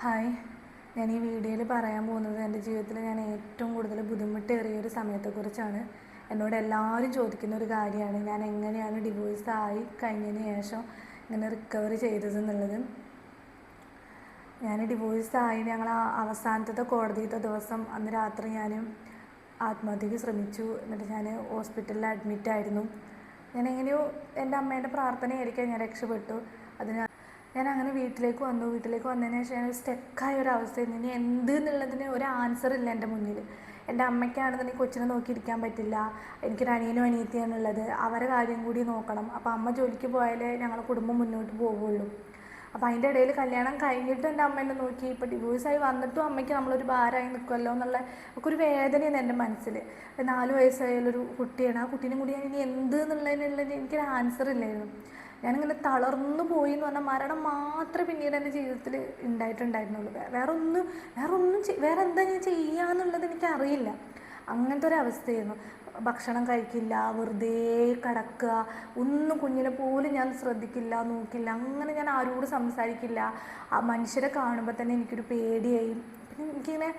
Hi, ഞാൻ ഈ വീഡിയോയിൽ പറയാൻ പോകുന്നത് എൻ്റെ ജീവിതത്തിൽ ഞാൻ ഏറ്റവും കൂടുതൽ ബുദ്ധിമുട്ടേറിയ ഒരു സമയത്തെക്കുറിച്ചാണ്. എന്നോട് എല്ലാവരും ചോദിക്കുന്ന ഒരു കാര്യമാണ്, ഞാൻ എങ്ങനെയാണ് ഡിവോഴ്സ് ആയി കഴിഞ്ഞതിന് ശേഷം ഇങ്ങനെ റിക്കവറി ചെയ്തതെന്നുള്ളത്. ഞാൻ ഡിവോഴ്സ് ആയി ഞങ്ങൾ അവസാനത്തെ കോടതിയിലത്തെ ദിവസം അന്ന് രാത്രി ഞാൻ ആത്മഹത്യക്ക് ശ്രമിച്ചു. എന്നിട്ട് ഞാൻ ഹോസ്പിറ്റലിൽ അഡ്മിറ്റായിരുന്നു. ഞാൻ എങ്ങനെയോ എൻ്റെ അമ്മേൻ്റെ പ്രാർത്ഥനയായിരിക്കും ഞാൻ രക്ഷപ്പെട്ടു. അതിന് ഞാൻ അങ്ങനെ വീട്ടിലേക്ക് വന്നു. വീട്ടിലേക്ക് വന്നതിന് ശേഷം ഞാൻ സ്റ്റക്കായ ഒരു അവസ്ഥയായിരുന്നു. ഇനി എന്ത് എന്നുള്ളതിന് ഒരു ആൻസർ ഇല്ല എൻ്റെ മുന്നിൽ. എൻ്റെ അമ്മയ്ക്കാണെന്നുണ്ടെങ്കിൽ കൊച്ചിനെ നോക്കിയിരിക്കാൻ പറ്റില്ല. എനിക്കൊരു അനിയനും അനിയത്തിയാണുള്ളത്. അവരെ കാര്യം കൂടി നോക്കണം. അപ്പോൾ അമ്മ ജോലിക്ക് പോയാലേ ഞങ്ങളുടെ കുടുംബം മുന്നോട്ട് പോവുള്ളൂ. അപ്പോൾ അതിൻ്റെ ഇടയിൽ കല്യാണം കഴിഞ്ഞിട്ടും എൻ്റെ അമ്മ എന്നെ നോക്കി. ഇപ്പോൾ ഡിവോഴ്സായി വന്നിട്ടും അമ്മയ്ക്ക് നമ്മളൊരു ഭാരമായി നിൽക്കുമല്ലോ എന്നുള്ള ഒക്കെ ഒരു വേദനയാണ് എൻ്റെ മനസ്സിൽ. 4 വയസ്സായാലൊരു കുട്ടിയാണ്. ആ കുട്ടീനെ കൂടി ഞാൻ ഇനി എന്ത് എന്നുള്ളതിനുള്ളത് എനിക്കൊരു ആൻസർ ഇല്ലായിരുന്നു. ഞാനിങ്ങനെ തളർന്നു പോയി എന്ന് പറഞ്ഞാൽ മരണം മാത്രമേ പിന്നീട് എൻ്റെ ജീവിതത്തിൽ ഉണ്ടായിട്ടുണ്ടായിരുന്നുള്ളൂ. വേറെ എന്താ ഞാൻ ചെയ്യാന്നുള്ളത് എനിക്കറിയില്ല. അങ്ങനത്തെ ഒരു അവസ്ഥയായിരുന്നു. ഭക്ഷണം കഴിക്കില്ല, വെറുതെ കിടക്കുക, ഒന്നും കുഞ്ഞിനെ പോലും ഞാൻ ശ്രദ്ധിക്കില്ല, നോക്കില്ല. അങ്ങനെ ഞാൻ ആരോട് സംസാരിക്കില്ല. ആ മനുഷ്യരെ കാണുമ്പോൾ തന്നെ എനിക്കൊരു പേടിയായി. പിന്നെ എനിക്കിങ്ങനെ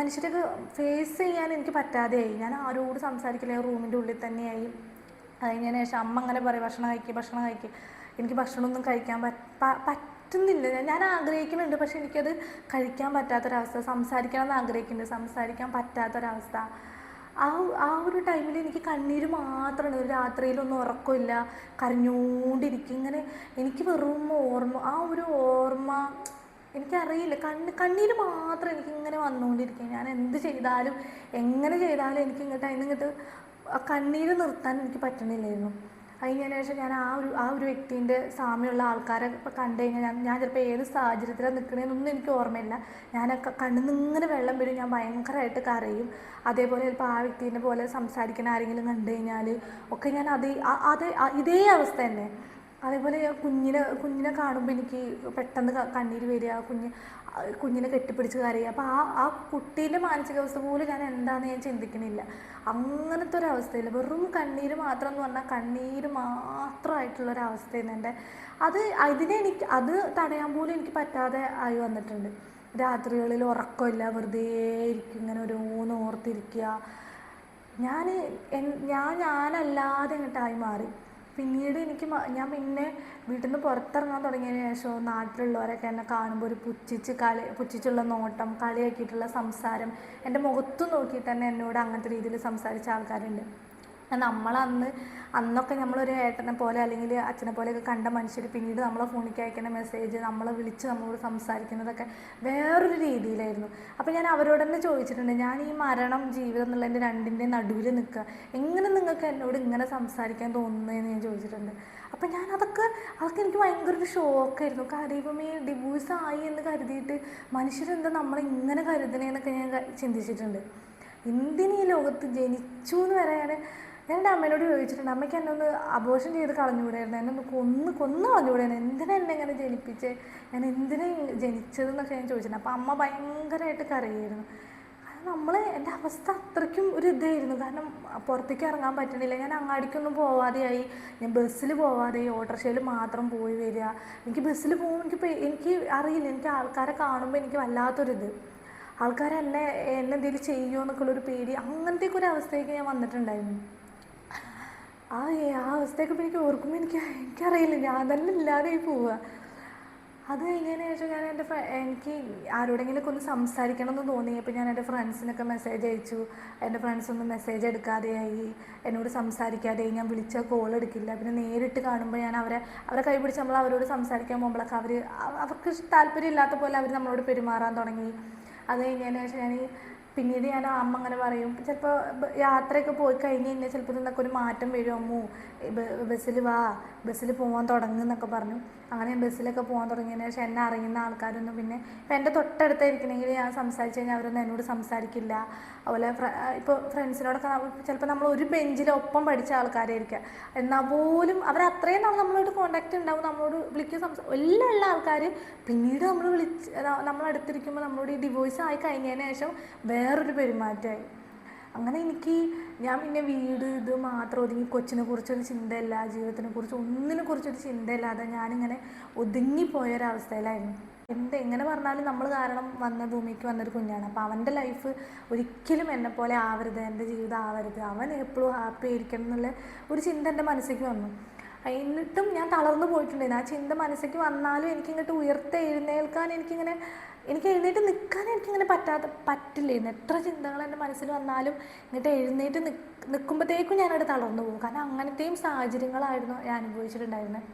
മനുഷ്യരൊക്കെ ഫേസ് ചെയ്യാൻ എനിക്ക് പറ്റാതെയായി. ഞാൻ ആരോട് സംസാരിക്കില്ല, റൂമിൻ്റെ ഉള്ളിൽ തന്നെയായി. അതിന് ശേഷം അമ്മ അങ്ങനെ പറയും, ഭക്ഷണം കഴിക്കുക. എനിക്ക് ഭക്ഷണമൊന്നും കഴിക്കാൻ പറ്റുന്നില്ല. ഞാൻ ആഗ്രഹിക്കുന്നുണ്ട്, പക്ഷെ എനിക്കത് കഴിക്കാൻ പറ്റാത്തൊരവസ്ഥ. സംസാരിക്കണം എന്ന് ആഗ്രഹിക്കുന്നുണ്ട്, സംസാരിക്കാൻ പറ്റാത്തൊരവസ്ഥ. ആ ആ ഒരു ടൈമിൽ എനിക്ക് കണ്ണീര് മാത്രമാണ്. ഒരു രാത്രിയിലൊന്നും ഉറക്കമില്ല, കരഞ്ഞുകൊണ്ടിരിക്കും. ഇങ്ങനെ എനിക്ക് വെറും ആ ഒരു ഓർമ്മ എനിക്കറിയില്ല. കണ്ണീര് മാത്രം എനിക്കിങ്ങനെ വന്നുകൊണ്ടിരിക്കും. ഞാൻ എന്ത് ചെയ്താലും എങ്ങനെ ചെയ്താലും എനിക്ക് ഇങ്ങോട്ട് ആ കണ്ണീര് നിർത്താൻ എനിക്ക് പറ്റണില്ലായിരുന്നു. അതിന് ശേഷം ഞാൻ ആ ഒരു വ്യക്തിൻ്റെ സാമ്യമുള്ള ആൾക്കാരെ ഇപ്പോൾ കണ്ടു കഴിഞ്ഞാൽ ഞാൻ ചിലപ്പോൾ ഏത് സാഹചര്യത്തിലാണ് നിൽക്കണതെന്നൊന്നും എനിക്ക് ഓർമ്മയില്ല. ഞാനൊക്കെ കണ്ണിൽ നിന്ന് ഇങ്ങനെ വെള്ളം വരും, ഞാൻ ഭയങ്കരമായിട്ട് കരയും. അതേപോലെ ചിലപ്പോൾ ആ വ്യക്തിൻ്റെ പോലെ സംസാരിക്കുന്ന ആരെങ്കിലും കണ്ടു കഴിഞ്ഞാൽ ഒക്കെ ഞാൻ ഇതേ അവസ്ഥ തന്നെ. അതേപോലെ കുഞ്ഞിനെ കാണുമ്പോൾ എനിക്ക് പെട്ടെന്ന് കണ്ണീര് വരിക, കുഞ്ഞിനെ കെട്ടിപ്പിടിച്ച് കരയുക. അപ്പോൾ ആ കുട്ടീൻ്റെ മാനസികാവസ്ഥ പോലും ഞാൻ എന്താണെന്ന് ഞാൻ ചിന്തിക്കണില്ല. അങ്ങനത്തെ ഒരവസ്ഥയിൽ വെറും കണ്ണീര് മാത്രം എന്ന് പറഞ്ഞാൽ കണ്ണീര് മാത്രമായിട്ടുള്ളൊരവസ്ഥയാണ് എൻ്റെ. അത് തടയാൻ പോലും എനിക്ക് പറ്റാതെ ആയി വന്നിട്ടുണ്ട്. രാത്രികളിൽ ഉറക്കമില്ല, വെറുതെ ഇരിക്കും, ഇങ്ങനെ ഓരോന്ന് ഓർത്തിരിക്കുക. ഞാനല്ലാതെ അങ്ങോട്ടായി മാറി. പിന്നീട് ഞാൻ പിന്നെ വീട്ടിൽ നിന്ന് പുറത്തിറങ്ങാൻ തുടങ്ങിയതിന് ശേഷം നാട്ടിലുള്ളവരൊക്കെ എന്നെ കാണുമ്പോൾ ഒരു പുച്ഛിച്ചുള്ള നോട്ടം, കളിയാക്കിയിട്ടുള്ള സംസാരം, എൻ്റെ മുഖത്തും നോക്കിയിട്ട് തന്നെ എന്നോട് അങ്ങനത്തെ രീതിയിൽ സംസാരിച്ച ആൾക്കാരുണ്ട്. അന്നൊക്കെ നമ്മളൊരു ഏട്ടനെ പോലെ അല്ലെങ്കിൽ അച്ഛനെ പോലെയൊക്കെ കണ്ട മനുഷ്യർ പിന്നീട് നമ്മളെ ഫോണിലേക്ക് അയക്കുന്ന മെസ്സേജ്, നമ്മളെ വിളിച്ച് നമ്മളോട് സംസാരിക്കുന്നതൊക്കെ വേറൊരു രീതിയിലായിരുന്നു. അപ്പോൾ ഞാൻ അവരോട് തന്നെ ചോദിച്ചിട്ടുണ്ട്, ഞാൻ ഈ മരണം ജീവിതം എന്നുള്ളതിൻ്റെ രണ്ടിൻ്റെ നടുവിൽ നിൽക്കുക, എങ്ങനെ നിങ്ങൾക്ക് എന്നോട് ഇങ്ങനെ സംസാരിക്കാൻ തോന്നുന്നതെന്ന് ഞാൻ ചോദിച്ചിട്ടുണ്ട്. അപ്പം അതൊക്കെ എനിക്ക് ഭയങ്കര ഒരു ഷോക്കായിരുന്നു. ദൈവമേ, ഡിവോഴ്സ് ആയി എന്ന് കരുതിയിട്ട് മനുഷ്യരെന്താ നമ്മളിങ്ങനെ കരുതണേന്നൊക്കെ ഞാൻ ചിന്തിച്ചിട്ടുണ്ട്. എന്തിനീ ലോകത്ത് ജനിച്ചു എന്ന് വരെ ഞാൻ എൻ്റെ അമ്മേനോട് ചോദിച്ചിട്ടുണ്ട്. അമ്മയ്ക്ക് എന്നെ ഒന്ന് അബോർഷൻ ചെയ്ത് കളഞ്ഞുകൂടായിരുന്നു, എന്നെ ഒന്ന് കൊന്നു കളഞ്ഞുകൂടായിരുന്നു, എന്തിനാ എന്നെ ഇങ്ങനെ ജനിപ്പിച്ച്, ഞാൻ എന്തിനാ ജനിച്ചതെന്നൊക്കെ ഞാൻ ചോദിച്ചിട്ടുണ്ട്. അപ്പോൾ അമ്മ ഭയങ്കരമായിട്ട് കരയായിരുന്നു. കാരണം എൻ്റെ അവസ്ഥ അത്രയ്ക്കും ഒരു ഇതായിരുന്നു. കാരണം പുറത്തേക്ക് ഇറങ്ങാൻ പറ്റണില്ല, ഞാൻ അങ്ങാടിക്കൊന്നും പോവാതെയായി, ഞാൻ ബസ്സിൽ പോവാതെയായി, ഓട്ടോറിക്ഷയിൽ മാത്രം പോയി വരിക. എനിക്ക് ബസ്സിൽ പോകുമ്പോൾ എനിക്ക് അറിയില്ല, എനിക്ക് ആൾക്കാരെ കാണുമ്പോൾ എനിക്ക് വല്ലാത്തൊരിത്, ആൾക്കാരെന്നെ എന്തെങ്കിലും ചെയ്യുമോ എന്നൊക്കെയുള്ളൊരു പേടി, അങ്ങനത്തെയൊക്കെ ഒരു അവസ്ഥയൊക്കെ ഞാൻ വന്നിട്ടുണ്ടായിരുന്നു. ആ അവസ്ഥയൊക്കെ ഇപ്പോൾ എനിക്ക് ഓർക്കുമ്പോൾ എനിക്കറിയില്ല, ഞാൻ തന്നെ ഇല്ലാതെയായി പോവുക. അത് കഴിഞ്ഞതിന് ശേഷം എനിക്ക് ആരോടെങ്കിലുമൊക്കെ ഒന്ന് സംസാരിക്കണം എന്ന് തോന്നിയപ്പോൾ ഞാൻ എൻ്റെ ഫ്രണ്ട്സിനൊക്കെ മെസ്സേജ് അയച്ചു. എൻ്റെ ഫ്രണ്ട്സൊന്നും മെസ്സേജ് എടുക്കാതെയായി, എന്നോട് സംസാരിക്കാതെയായി. ഞാൻ വിളിച്ചാൽ കോൾ എടുക്കില്ല. പിന്നെ നേരിട്ട് കാണുമ്പോൾ ഞാൻ അവരെ കൈ പിടിച്ച് നമ്മൾ അവരോട് സംസാരിക്കാൻ പോകുമ്പോഴൊക്കെ അവർക്ക് താല്പര്യമില്ലാത്ത പോലെ അവർ നമ്മളോട് പെരുമാറാൻ തുടങ്ങി. അത് കഴിഞ്ഞതിന് ശേഷം പിന്നീട് അമ്മ അങ്ങനെ പറയും, ചിലപ്പോൾ യാത്രയൊക്കെ പോയി കഴിഞ്ഞ് കഴിഞ്ഞാൽ ചിലപ്പോൾ നിന്നൊക്കെ ഒരു മാറ്റം വരും, അമ്മു ബസ്സിൽ പോകാൻ തുടങ്ങുന്നൊക്കെ പറഞ്ഞു. അങ്ങനെ ബസ്സിലൊക്കെ പോകാൻ തുടങ്ങിയതിന് ശേഷം എന്നെ അറിയുന്ന ആൾക്കാരൊന്നും പിന്നെ ഇപ്പം എൻ്റെ തൊട്ടടുത്തായിരിക്കണമെങ്കിൽ ഞാൻ സംസാരിച്ച് കഴിഞ്ഞാൽ അവരൊന്നും എന്നോട് സംസാരിക്കില്ല. അതുപോലെ ഇപ്പോൾ ഫ്രണ്ട്സിനോടൊക്കെ ചിലപ്പോൾ നമ്മൾ ഒരു ബെഞ്ചിൽ ഒപ്പം പഠിച്ച ആൾക്കാരായിരിക്കാം, എന്നാൽ പോലും അവരത്രയും നമ്മളോട് കോണ്ടാക്റ്റ് ഉണ്ടാവും, നമ്മളോട് വിളിക്കുക, എല്ലാം ഉള്ള ആൾക്കാർ പിന്നീട് നമ്മളടുത്തിരിക്കുമ്പോൾ നമ്മളോട് ഈ ഡിവോഴ്സ് ആയി കഴിഞ്ഞതിന് ശേഷം വേറൊരു പെരുമാറ്റമായി. അങ്ങനെ ഞാൻ പിന്നെ വീട് ഇത് മാത്രം ഒതുങ്ങി, കൊച്ചിനെ കുറിച്ചൊരു ചിന്തയില്ല, ജീവിതത്തിനെ കുറിച്ച് ഒന്നിനെ കുറിച്ചൊരു ചിന്തയില്ലാതെ ഞാനിങ്ങനെ ഒതുങ്ങിപ്പോയൊരവസ്ഥയിലായിരുന്നു. എങ്ങനെ പറഞ്ഞാലും നമ്മൾ കാരണം വന്ന ഭൂമിക്ക് വന്നൊരു കുഞ്ഞാണ്. അപ്പോൾ അവൻ്റെ ലൈഫ് ഒരിക്കലും എന്നെ പോലെ ആവരുത്, എൻ്റെ ജീവിതം ആവരുത്, അവൻ എപ്പോഴും ഹാപ്പി ആയിരിക്കണം എന്നുള്ള ഒരു ചിന്ത എൻ്റെ മനസ്സിലേക്ക് വന്നു. എന്നിട്ടും ഞാൻ തളർന്നു പോയിട്ടുണ്ടായിരുന്നു. ആ ചിന്ത മനസ്സിലേക്ക് വന്നാലും എനിക്കിങ്ങോട്ട് എഴുന്നേൽക്കാൻ എനിക്ക് എഴുന്നേറ്റ് നിൽക്കാൻ എനിക്കിങ്ങനെ പറ്റില്ലായിരുന്നു. എത്ര ചിന്തകൾ എൻ്റെ മനസ്സിൽ വന്നാലും ഇങ്ങോട്ട് എഴുന്നേറ്റ് നിൽക്കുമ്പോഴത്തേക്കും ഞാനവിടെ തളർന്നു പോകും. കാരണം അങ്ങനത്തെയും സാഹചര്യങ്ങളായിരുന്നു ഞാൻ അനുഭവിച്ചിട്ടുണ്ടായിരുന്നത്.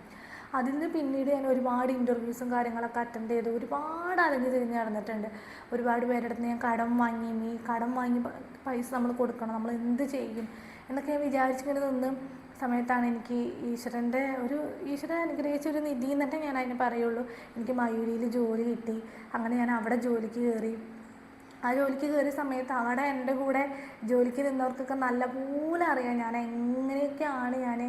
അതിന് പിന്നീട് ഞാൻ ഒരുപാട് ഇൻ്റർവ്യൂസും കാര്യങ്ങളൊക്കെ അറ്റൻഡ് ചെയ്ത് ഒരുപാട് അലഞ്ഞ് തിരിഞ്ഞ് നടന്നിട്ടുണ്ട്. ഒരുപാട് പേരുടെ അടുത്ത് ഞാൻ കടം വാങ്ങി പൈസ നമ്മൾ കൊടുക്കണം, നമ്മൾ എന്ത് ചെയ്യും എന്നൊക്കെ ഞാൻ വിചാരിച്ചിങ്ങനെ നിന്ന് സമയത്താണ് എനിക്ക് ഈശ്വരൻ അനുഗ്രഹിച്ച ഒരു നിധി എന്ന് തന്നെ ഞാൻ അതിന് പറയുള്ളൂ. എനിക്ക് മയൂരിയിൽ ജോലി കിട്ടി. അങ്ങനെ ഞാൻ അവിടെ ജോലിക്ക് കയറി. ആ ജോലിക്ക് കയറിയ സമയത്ത് അവിടെ എൻ്റെ കൂടെ ജോലിക്ക് നിന്നവർക്കൊക്കെ നല്ലപോലെ അറിയാം ഞാൻ എങ്ങനെയൊക്കെയാണ്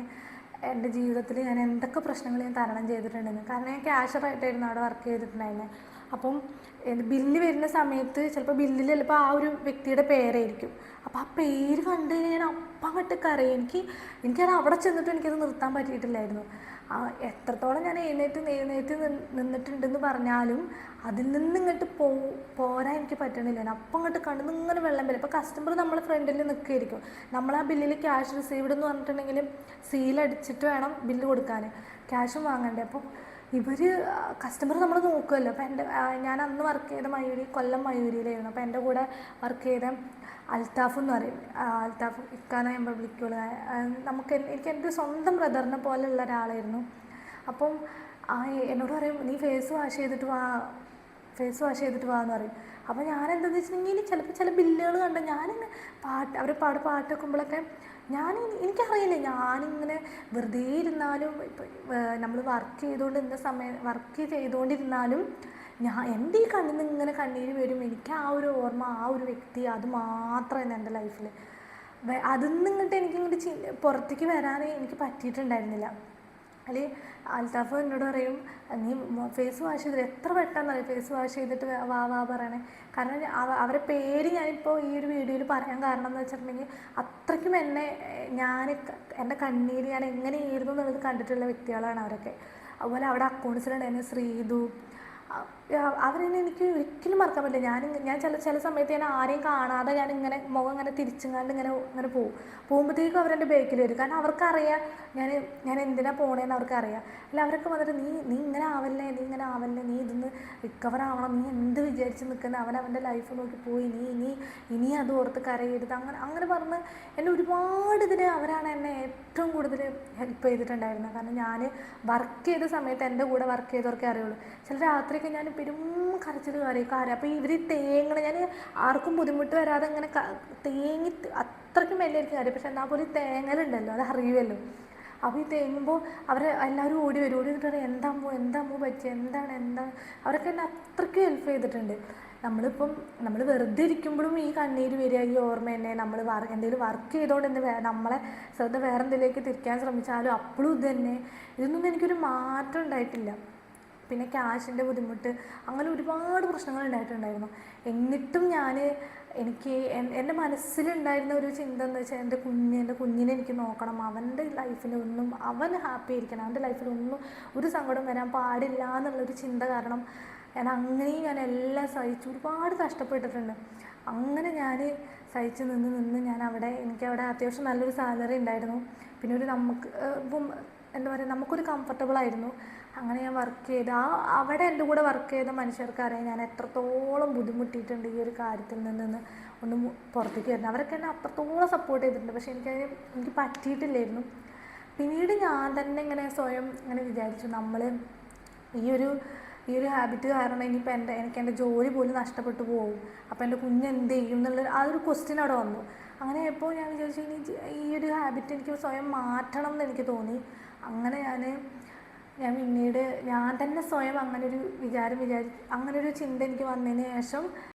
എൻ്റെ ജീവിതത്തിൽ ഞാൻ എന്തൊക്കെ പ്രശ്നങ്ങൾ ഞാൻ തരണം ചെയ്തിട്ടുണ്ടെന്ന്. കാരണം ഞാൻ ക്യാഷറായിട്ടായിരുന്നു അവിടെ വർക്ക് ചെയ്തിട്ടുണ്ടായിരുന്നത്. അപ്പം ബില്ല് വരുന്ന സമയത്ത് ചിലപ്പോൾ ബില്ലിൽ ചിലപ്പോൾ ആ ഒരു വ്യക്തിയുടെ പേരായിരിക്കും. അപ്പോൾ ആ പേര് കണ്ട് ഞാൻ അപ്പം അങ്ങോട്ട് കരയും. എനിക്കത് അവിടെ ചെന്നിട്ട് എനിക്കത് നിർത്താൻ പറ്റിയിട്ടില്ലായിരുന്നു. എത്രത്തോളം ഞാൻ എഴുന്നേറ്റ് നിന്നിട്ടുണ്ടെന്ന് പറഞ്ഞാലും അതിൽ നിന്ന് ഇങ്ങോട്ട് പോരാൻ എനിക്ക് പറ്റണില്ല. അപ്പം അങ്ങോട്ട് കണ്ടു ഇങ്ങനെ വെള്ളം വരും. ഇപ്പോൾ കസ്റ്റമർ നമ്മളെ ഫ്രണ്ടിൽ നിൽക്കുകയായിരിക്കും. നമ്മൾ ആ ബില്ലിൽ ക്യാഷ് റിസീവ്ഡ് എന്ന് പറഞ്ഞിട്ടുണ്ടെങ്കിൽ സീലടിച്ചിട്ട് വേണം ബില്ല് കൊടുക്കാൻ, ക്യാഷും വാങ്ങണ്ടേ. അപ്പോൾ കസ്റ്റമർ നമ്മൾ നോക്കുമല്ലോ. അപ്പോൾ ഞാൻ അന്ന് വർക്ക് ചെയ്ത കൊല്ലം മയൂരിയിലായിരുന്നു. അപ്പോൾ എൻ്റെ കൂടെ വർക്ക് ചെയ്ത അൽത്താഫ് എന്ന് പറയും, അൽത്താഫ് ഇക്കാനെ ഞാൻ വിളിക്കുള്ളൂ. എനിക്ക് എൻ്റെ സ്വന്തം ബ്രദറിനെ പോലെയുള്ള ഒരാളായിരുന്നു. അപ്പം എന്നോട് പറയും, നീ ഫേസ് വാഷ് ചെയ്തിട്ട് വാ എന്ന് പറയും. അപ്പോൾ ഞാൻ എന്താണെന്ന് വെച്ചിട്ടുണ്ടെങ്കിൽ ചിലപ്പോൾ ചില ബില്ലുകൾ കണ്ട് ഞാനിങ്ങനെ അവർ പാട്ട് വെക്കുമ്പോഴൊക്കെ എനിക്കറിയില്ല, ഞാനിങ്ങനെ വെറുതെ ഇരുന്നാലും നമ്മൾ വർക്ക് ചെയ്തുകൊണ്ടിരുന്നാലും എൻ്റെ ഈ കണ്ണിൽ നിന്ന് ഇങ്ങനെ കണ്ണീര് വരും. എനിക്ക് ആ ഒരു ഓർമ്മ, ആ ഒരു വ്യക്തി, അത് മാത്രമായിരുന്നു എൻ്റെ ലൈഫിൽ. അതിൽ നിന്നിട്ട് എനിക്കിങ്ങോട്ട് പുറത്തേക്ക് വരാനേ എനിക്ക് പറ്റിയിട്ടുണ്ടായിരുന്നില്ല. അല്ലെങ്കിൽ അൽത്താഫ് എന്നോട് പറയും, നീ ഫേസ് വാഷ് ചെയ്തിട്ട് എത്ര പെട്ടെന്നറിയും ഫേസ് വാഷ് ചെയ്തിട്ട് വാ പറയണേ. കാരണം അവരെ പേര് ഞാനിപ്പോൾ ഈ ഒരു വീഡിയോയിൽ പറയാൻ കാരണം എന്ന് വെച്ചിട്ടുണ്ടെങ്കിൽ അത്രയ്ക്കും എൻ്റെ കണ്ണീര് ഞാൻ എങ്ങനെയായിരുന്നു എന്നുള്ളത് കണ്ടിട്ടുള്ള വ്യക്തികളാണ് അവരൊക്കെ. അതുപോലെ അവിടെ അക്കൗണ്ട്സിലുണ്ടായിരുന്ന ശ്രീതു, അവരെന്നെ എനിക്ക് ഒരിക്കലും മറക്കാൻ പറ്റില്ല. ഞാൻ ചില സമയത്ത് ഞാൻ ആരെയും കാണാതെ മുഖം ഇങ്ങനെ തിരിച്ചങ്ങാണ്ട് ഇങ്ങനെ പോകുമ്പോഴത്തേക്കും അവരെൻ്റെ ബേക്കിൽ വരും. കാരണം അവർക്കറിയാം ഞാൻ എന്തിനാണ് പോണേന്ന് അവർക്കറിയാം. അല്ല, അവരൊക്കെ വന്നിട്ട് നീ ഇങ്ങനെ ആവല്ലേ, നീ ഇതൊന്ന് റിക്കവർ ആവണം, നീ എന്ത് വിചാരിച്ച് നിൽക്കുന്നത്, അവൻ്റെ ലൈഫ് നോക്കി പോയി, ഇനി അത് ഓർത്ത് കരയരുത്, അങ്ങനെ പറഞ്ഞ് എന്നെ ഒരുപാട് അവരാണ് എന്നെ ഏറ്റവും കൂടുതൽ ഹെൽപ്പ് ചെയ്തിട്ടുണ്ടായിരുന്നത്. കാരണം ഞാൻ വർക്ക് ചെയ്ത സമയത്ത് എൻ്റെ കൂടെ വർക്ക് ചെയ്തവർക്കേ അറിയുള്ളൂ. ചില രാത്രിയൊക്കെ ഞാൻ പെരും കരച്ചിൽ കാര്യം. അപ്പോൾ ഇവർ ഞാൻ ആർക്കും ബുദ്ധിമുട്ട് വരാതെ ഇങ്ങനെ തേങ്ങി അത്രയ്ക്കും വലിയായിരിക്കും കാര്യം. പക്ഷെ എന്നാൽ പോലും തേങ്ങലുണ്ടല്ലോ, അത് അറിയുമല്ലോ. അപ്പോൾ ഈ തേങ്ങുമ്പോൾ എല്ലാവരും ഓടി വന്നിട്ട് എന്താ പറ്റിയ എന്താണ് അവരൊക്കെ എന്നെ അത്രയ്ക്ക് ഹെൽപ്പ് ചെയ്തിട്ടുണ്ട്. നമ്മൾ വെറുതെ ഇരിക്കുമ്പോഴും ഈ കണ്ണീര് വരിക, ഈ ഓർമ്മ തന്നെ. നമ്മൾ എന്തെങ്കിലും വർക്ക് ചെയ്തുകൊണ്ട് നമ്മളെ ശ്രദ്ധ വേറെ എന്തെങ്കിലുമൊക്കെ തിരിക്കാൻ ശ്രമിച്ചാലും അപ്പോഴും ഇത് തന്നെ. ഇതൊന്നും എനിക്കൊരു മാറ്റം ഉണ്ടായിട്ടില്ല. പിന്നെ ക്യാഷിൻ്റെ ബുദ്ധിമുട്ട്, അങ്ങനെ ഒരുപാട് പ്രശ്നങ്ങൾ ഉണ്ടായിട്ടുണ്ടായിരുന്നു. എന്നിട്ടും എനിക്ക് എൻ്റെ മനസ്സിലുണ്ടായിരുന്ന ഒരു ചിന്ത എന്ന് വെച്ചാൽ എൻ്റെ കുഞ്ഞിനെ എനിക്ക് നോക്കണം, അവൻ്റെ ലൈഫിലൊന്നും അവൻ ഹാപ്പി ആയിരിക്കണം, അവൻ്റെ ലൈഫിലൊന്നും ഒരു സങ്കടം വരാൻ പാടില്ല എന്നുള്ളൊരു ചിന്ത കാരണം ഞാൻ എല്ലാം സഹിച്ചു, ഒരുപാട് കഷ്ടപ്പെട്ടിട്ടുണ്ട്. അങ്ങനെ ഞാൻ സഹിച്ച് നിന്ന് എനിക്കവിടെ അത്യാവശ്യം നല്ലൊരു സാലറി ഉണ്ടായിരുന്നു. പിന്നെ എന്താ പറയുക, നമുക്കൊരു കംഫർട്ടബിൾ ആയിരുന്നു. അങ്ങനെ ഞാൻ വർക്ക് ചെയ്ത് അവിടെ എൻ്റെ കൂടെ വർക്ക് ചെയ്ത മനുഷ്യർക്കറിയാം ഞാൻ എത്രത്തോളം ബുദ്ധിമുട്ടിയിട്ടുണ്ട് ഈ ഒരു കാര്യത്തിൽ നിന്ന് ഒന്ന് പുറത്തേക്ക് വരുന്നത്. അവരൊക്കെ എന്നെ അത്രത്തോളം സപ്പോർട്ട് ചെയ്തിട്ടുണ്ട്. പക്ഷേ എനിക്ക് പറ്റിയിട്ടില്ലായിരുന്നു. പിന്നീട് ഞാൻ തന്നെ ഇങ്ങനെ സ്വയം ഇങ്ങനെ വിചാരിച്ചു, നമ്മൾ ഈ ഒരു ഹാബിറ്റ് കാരണം ഇനിയിപ്പോൾ എനിക്ക് എൻ്റെ ജോലി പോലും നഷ്ടപ്പെട്ടു പോകും, അപ്പോൾ എൻ്റെ കുഞ്ഞ് എന്ത് ചെയ്യും എന്നുള്ള ആ ഒരു ക്വസ്റ്റ്യൻ അവിടെ വന്നു. അങ്ങനെ ഇപ്പോൾ ഞാൻ വിചാരിച്ചു ഈ ഒരു ഹാബിറ്റ് എനിക്ക് സ്വയം മാറ്റണം എന്ന് എനിക്ക് തോന്നി. അങ്ങനെ ഞാൻ പിന്നീട് ഞാൻ തന്നെ സ്വയം അങ്ങനൊരു ചിന്ത എനിക്ക് വന്നതിന് ശേഷം